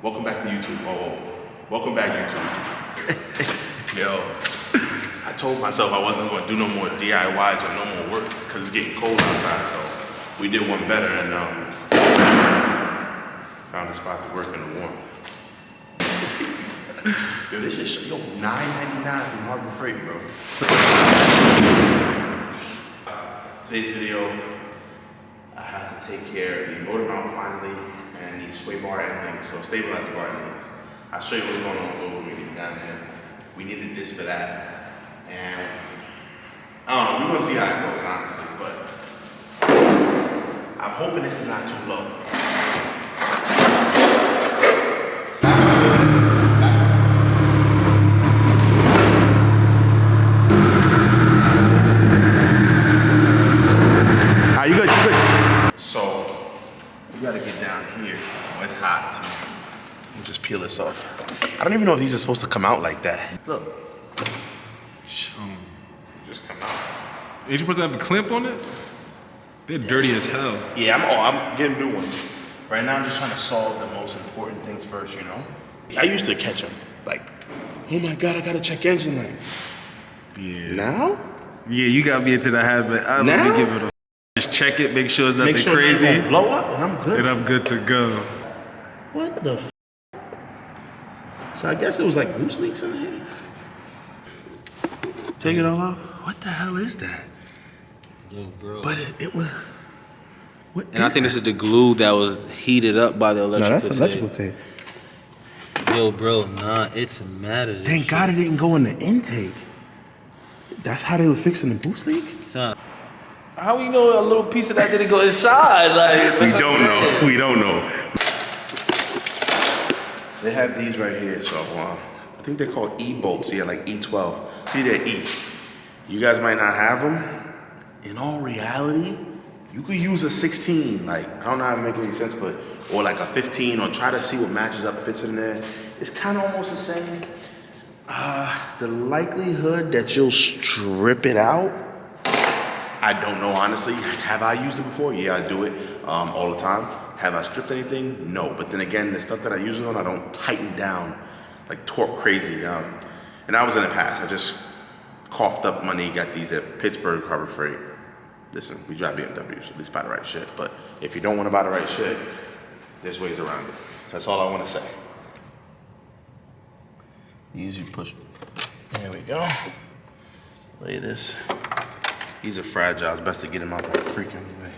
Welcome back to YouTube. Oh, welcome back YouTube. Yo, I told myself I wasn't going to do no more DIYs or no more work because it's getting cold outside. So we did one better and found a spot to work in the warmth. Yo, this is $9.99 from Harbor Freight, bro. Today's video, I have to take care of the motor mount finally and the sway bar end links, so stabilizer bar end links. I'll show you what's going on with those when we get down there. We needed this for that, and I don't know, we're gonna see how it goes, honestly, but I'm hoping this is not too low. You good, you good. So, we gotta get down here. Oh, it's hot too. We'll just peel this off. I don't even know if these are supposed to come out like that. Look. Just come out. Ain't you supposed to have a clamp on it? They're dirty as hell. Yeah, I'm getting new ones. Right now I'm just trying to solve the most important things first, you know? I used to catch them. Like, oh my God, I gotta check engine light. Yeah. Now? Yeah, you got me into the habit. I don't give it a just check it, make sure it's nothing crazy. It won't blow up and I'm good. And I'm good to go. What the f? So I guess it was like loose leaks in here. Take it all off. What the hell is that? Yo, bro. But it was. What and I think this is the glue that was heated up by the electrical tape. No, that's electrical tape. Yo, bro, nah, it's a matter. Thank God it didn't go in the intake. That's how they were fixing the boost leak? Son. How you know a little piece of that didn't go inside? Like, we don't know. We don't know. They have these right here, so I think they're called E-bolts. Yeah, like E12. See, they're E. You guys might not have them. In all reality, you could use a 16. Like, I don't know how to make any sense, but or like a 15, or try to see what matches up, fits in there. It's kind of almost the same. The likelihood that you'll strip it out, I don't know, honestly. Have I used it before? Yeah, I do it all the time. Have I stripped anything? No. But then again, the stuff that I use it on, I don't tighten down, like torque crazy. And I was in the past. I just coughed up money, got these at Pittsburgh Harbor Freight. Listen, we drive BMW, so at least buy the right shit. But if you don't want to buy the right shit, there's ways around it. That's all I want to say. Easy push. There we go. Lay this. These are fragile. It's best to get them out the freaking way.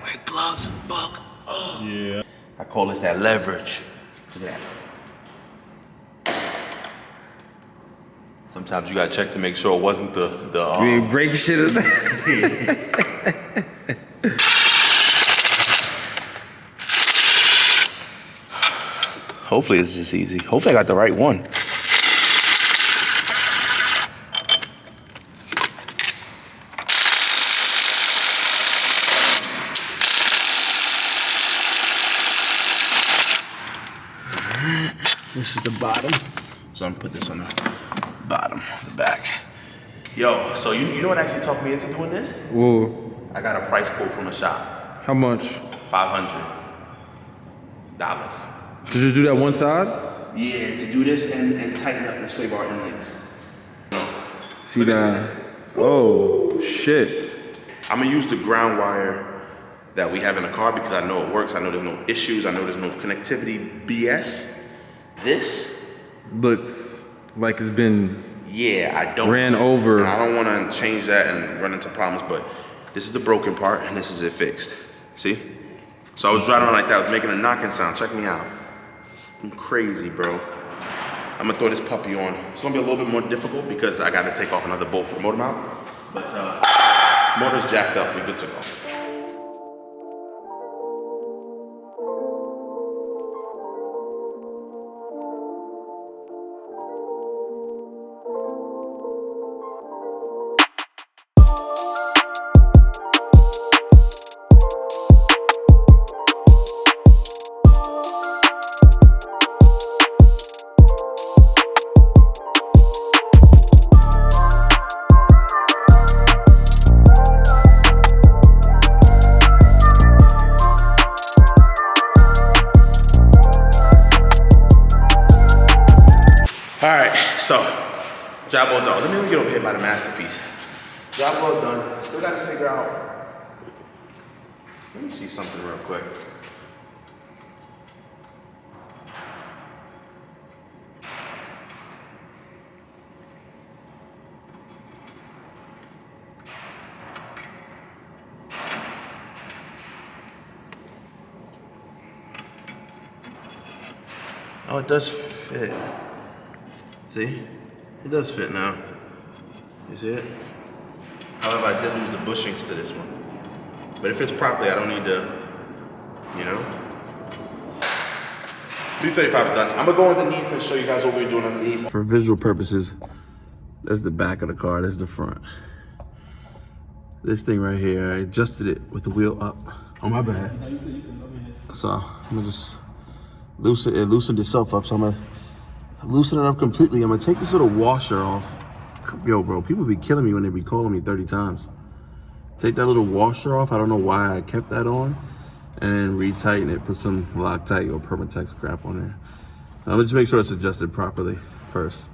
Wear gloves, Buck. Oh. Yeah. I call this that leverage. Look at that. Sometimes you gotta check to make sure it wasn't the you ain't break shit in there. Hopefully this is easy. Hopefully I got the right one. This is the bottom. So I'm gonna put this on the bottom, the back. Yo, so you know what actually talked me into doing this? Whoa. I got a price quote from a shop. How much? $500. To just do that one side? Yeah, to do this and tighten up the sway bar end links. See that? Oh, shit. I'm gonna use the ground wire that we have in the car because I know it works. I know there's no issues. I know there's no connectivity BS. This looks like it's been ran over. And I don't want to change that and run into problems, but this is the broken part and this is it fixed. See? So I was driving around like that. I was making a knocking sound. Check me out. I'm crazy, bro. I'm gonna throw this puppy on. It's gonna be a little bit more difficult because I gotta take off another bolt for the motor mount. But motor's jacked up, we're good to go. Job well done. Let me get over here by the masterpiece. Job well done. Still got to figure out. Let me see something real quick. Oh, it does fit. See? It does fit now. You see it? However, I did lose the bushings to this one. But if it's properly, I don't need to, you know? 335 is done. I'm gonna go underneath and show you guys what we're doing underneath. For visual purposes, that's the back of the car, that's the front. This thing right here, I adjusted it with the wheel up. Oh, my bad. So, I'm gonna just it loosened itself up, so I'm gonna loosen it up completely. I'm gonna take this little washer off. Yo, bro, people be killing me when they be calling me 30 times. Take that little washer off. I don't know why I kept that on. And then retighten it, put some Loctite or Permatex crap on there. Let me just make sure it's adjusted properly first.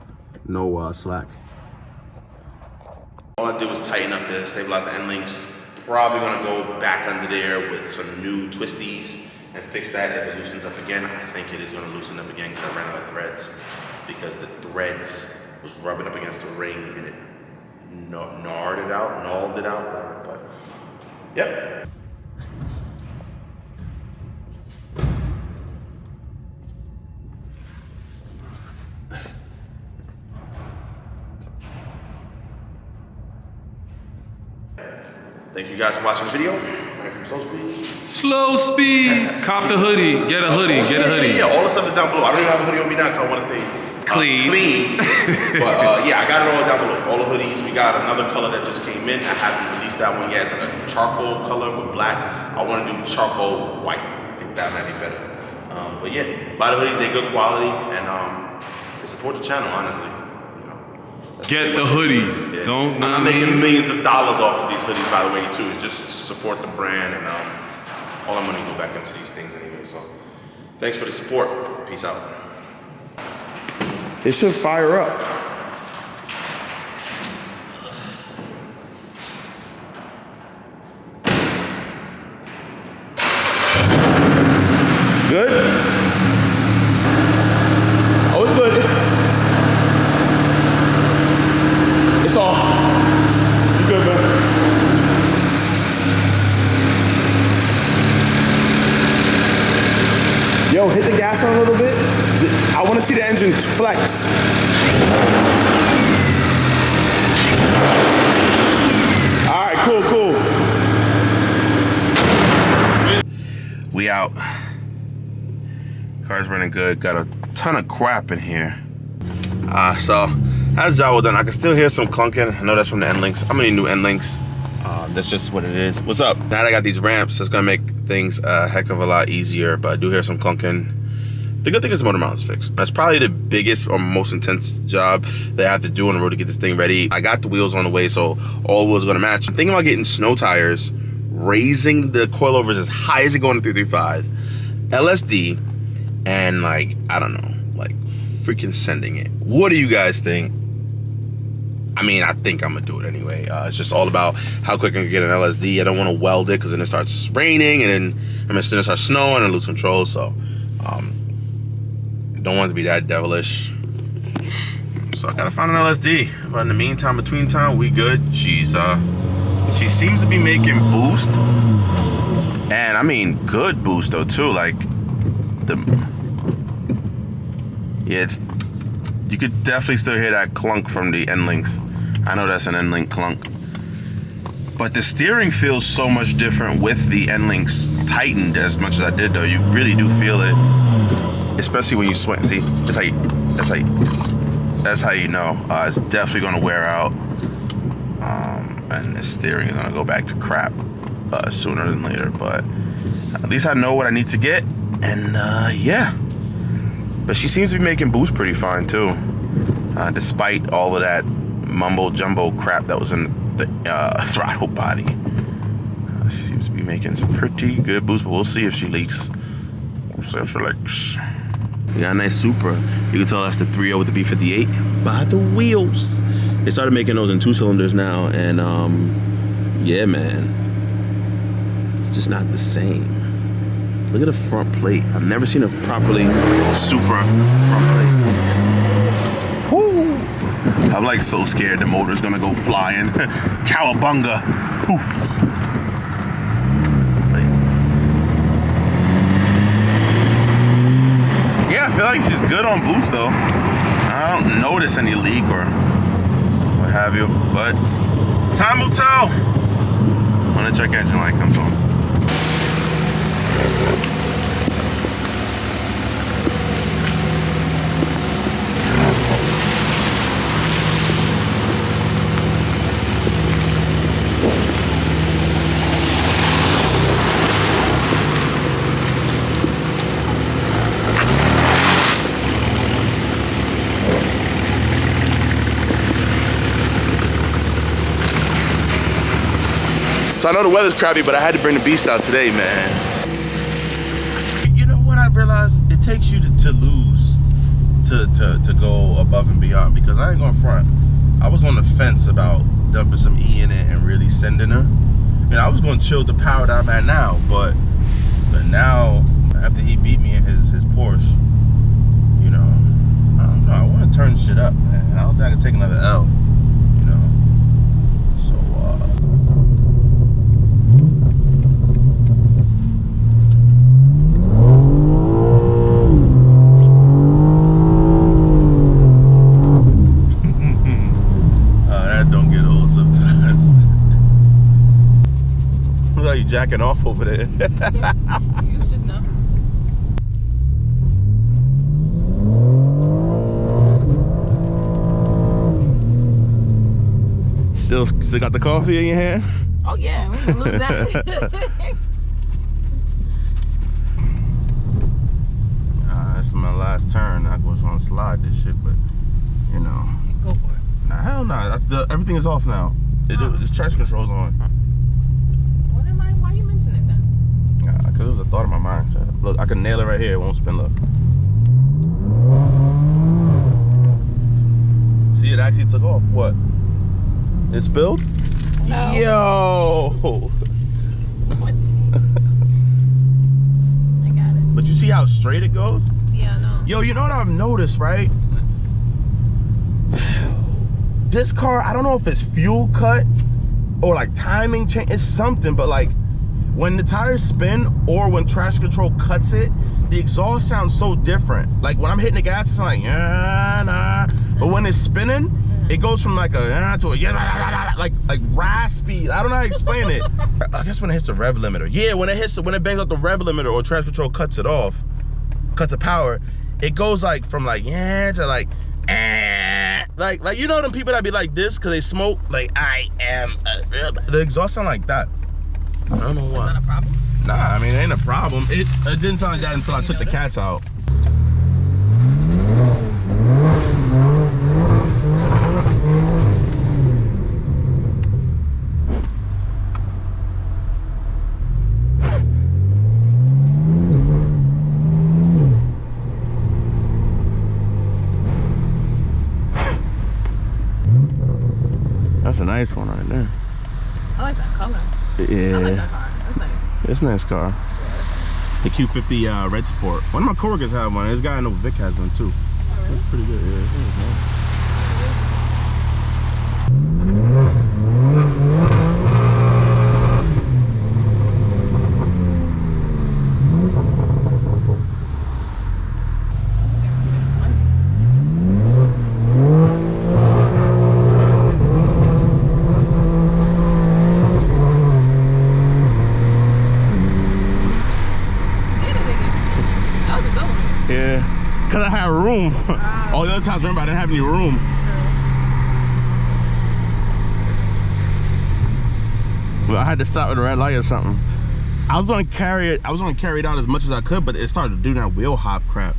No slack. All I did was tighten up the stabilizer end links. Probably gonna go back under there with some new twisties and fix that. If it loosens up again, I think it is gonna loosen up again because I ran out of threads, because the threads was rubbing up against the ring and it gnawed it out, whatever, but yep. Thank you guys for watching the video. I'm from Slow Speed. Slow Speed. Cop the hoodie. Get a hoodie. Get a hoodie. Yeah, all the stuff is down below. I don't even have a hoodie on me now because I want to stay clean. But yeah, I got it all down below. All the hoodies. We got another color that just came in. I haven't released that one yet. It's like a charcoal color with black. I want to do charcoal white. I think that might be better. But yeah, buy the hoodies. They're good quality and support the channel, honestly. Get the hoodies. Yeah. Don't. I'm making millions of dollars off of these hoodies, by the way, too. It's just to support the brand, and all our money go back into these things anyway. So, thanks for the support. Peace out. It should fire up. Good? Oh, it's good. It's off. You good, man? Yo, hit the gas on a little bit. I want to see the engine flex. All right, cool. We out. Car's running good. Got a ton of crap in here. So that's job well done. I can still hear some clunking. I know that's from the end links. I'm gonna need new end links. That's just what it is. What's up? Now that I got these ramps, it's gonna make things a heck of a lot easier, but I do hear some clunking. The good thing is the motor mount is fixed. That's probably the biggest or most intense job that I have to do on the road to get this thing ready. I got the wheels on the way, so all wheels are gonna match. I'm thinking about getting snow tires, raising the coilovers as high as it go on the 335, LSD, and like, I don't know, like freaking sending it. What do you guys think? I mean, I think I'm gonna do it anyway. It's just all about how quick I can get an LSD. I don't want to weld it because then it starts raining and then then it starts snowing and I lose control. So, don't want it to be that devilish. So I gotta find an LSD. But in the meantime, between time, we good. She seems to be making boost, and I mean good boost though too. Like you could definitely still hear that clunk from the end links. I know that's an end link clunk. But the steering feels so much different with the end links tightened as much as I did though. You really do feel it. Especially when you swing. See, that's how you know. It's definitely gonna wear out. And the steering is gonna go back to crap sooner than later. But at least I know what I need to get. And yeah. But she seems to be making boost pretty fine too, despite all of that mumbo jumbo crap that was in the throttle body. She seems to be making some pretty good boost, but we'll see if she leaks. We'll see if she leaks. We got a nice Supra. You can tell that's the 3.0 with the B58. by the wheels. They started making those in 2 cylinders now, and yeah, man, it's just not the same. Look at the front plate. I've never seen a properly super front plate. Woo! I'm like so scared the motor's gonna go flying. Cowabunga, poof. Yeah, I feel like she's good on boost though. I don't notice any leak or what have you, but time will tell when the check engine light comes on. So I know the weather's crappy, but I had to bring the beast out today, man. You know what I realized? It takes you to lose to go above and beyond, because I ain't gonna front. I was on the fence about dumping some E in it and really sending her. And I was gonna chill the power that I'm at now, but now, after he beat me in his Porsche, you know, I don't know, I wanna turn shit up, man. I don't think I can take another L, you know? So, jacking off over there. You should know. Still got the coffee in your hand? Oh yeah, we can lose that. This is my last turn. I was gonna slide this shit, but you know. Go for it. Nah, hell nah. Everything is off now. This traction control's on. Cause it was a thought in my mind. So look, I can nail it right here. It won't spin. Look. See, it actually took off. What? It spilled? No. Yo. What? I got it. But you see how straight it goes? Yeah, I know. Yo, you know what I've noticed, right? This car, I don't know if it's fuel cut or like timing change. It's something, but like, when the tires spin or when traction control cuts it, the exhaust sounds so different. Like when I'm hitting the gas, it's like, yeah, nah. But when it's spinning, it goes from like a to a yeah, like raspy. I don't know how to explain it. I guess when it hits the rev limiter. Yeah, when it bangs out the rev limiter or traction control cuts it off, cuts the power, it goes like from like yeah to like like you know them people that be like this because they smoke, like I am the exhaust sound like that. I don't know why. Is that a problem? Nah, I mean, it ain't a problem. It didn't sound like that until I took the cats out. That's a nice one right there. I like that color. Yeah. I like that car. That's nice. It's a nice car. The Q50 Red Sport. One of my coworkers have one. This guy I know Vic has one too. Oh, really? That's pretty good, yeah. Cause I had room. All the other times, remember, I didn't have any room. Well, I had to stop at a red light or something. I was gonna carry it out as much as I could, but it started to do that wheel hop crap.